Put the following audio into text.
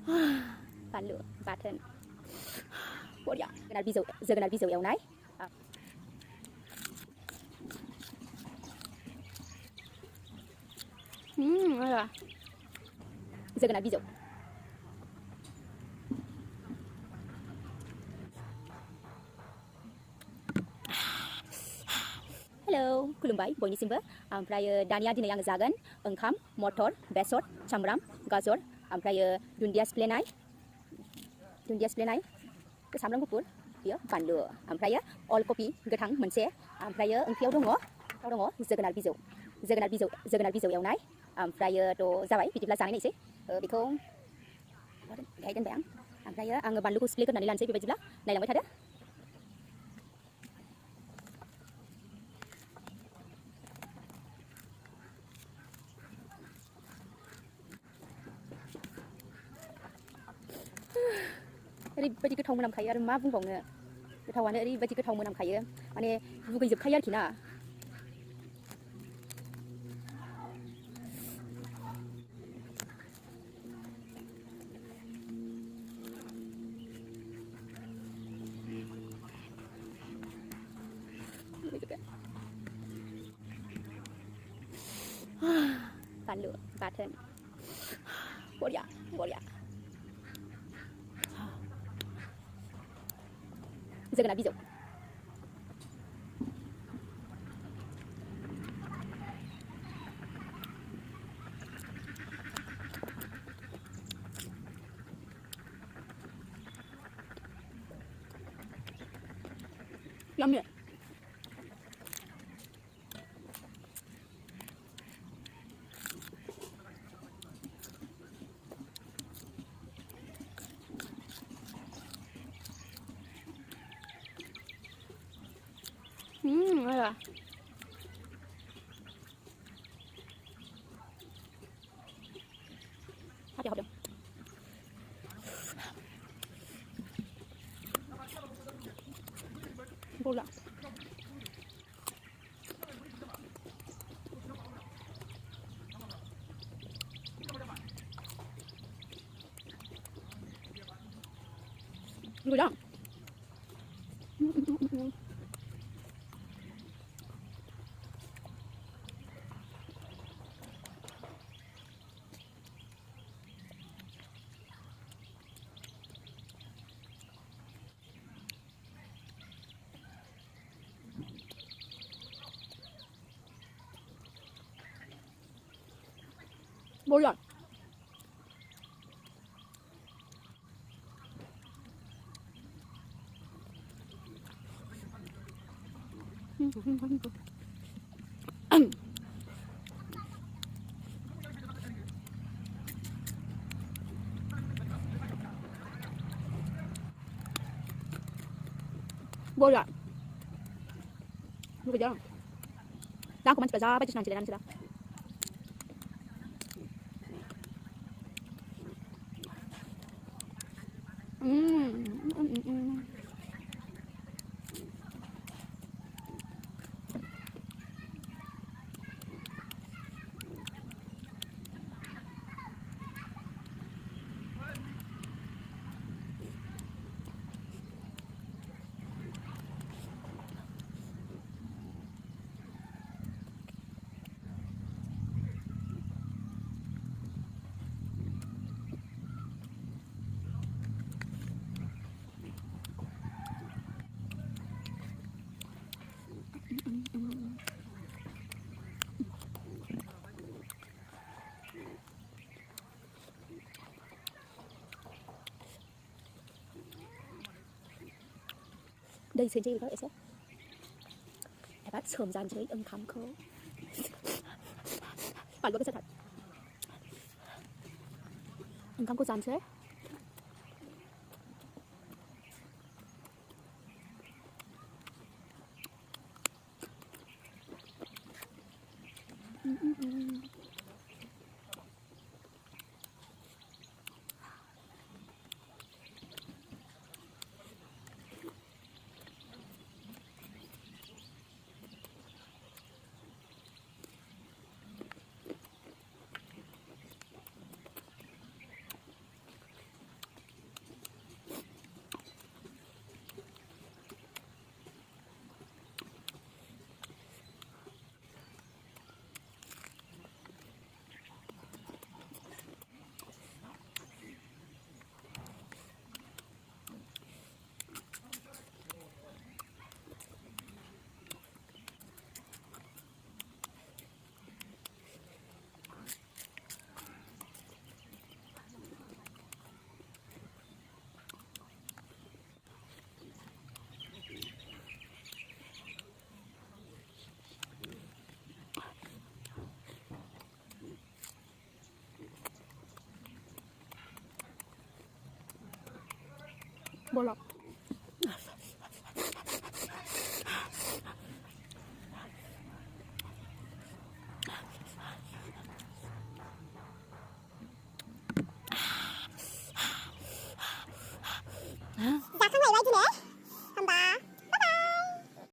Balu, button. What ya? Jangan bisa yang naik. Ada. Jangan bisa. Hello, खुलुमबाय बयनिसिमबो ओमफ्राय दानिया दिनै आङो जागोन ओंखाम मटर बेसर सामब्राम गाजर ओमफ्राय दुन्दिया सिफ्लेनाय सामब्राम गुफुर बियो बानलु ओमफ्राय अलकपि गोथां मोनसे ओमफ्राय ओंख्रियाव दङ जोगोनार बिजौ एवनाय ओमफ्राय थ' जाबाय बिदिब्ला जानाय नायसै बेखौ बेहाय दोनबाय आं ओमफ्राय आङो बानलुखौ सिफ्लेग्रोनानै लानोसै बेबायदिब्ला नायलांबाय थादो ओरैबायदि गोथाव मोनामखायो आरो मा बुंबावनो गोथावानो ओरैबायदि गोथाव मोनामखायो माने लुगैजोबखायो आरोखि ना बानलु बाथोन बरिया जोगोनार बिजौ Yummy. Ada. Hadi. Bola. Bola. Bola. Bola. Lu kejar. Dah aku masih baca nanti sudah. Đây xin chị các bạn sẽ bắt sớm gian chơi âm khám khô bạn có cái thật âm khám cô gian chơi Bolok.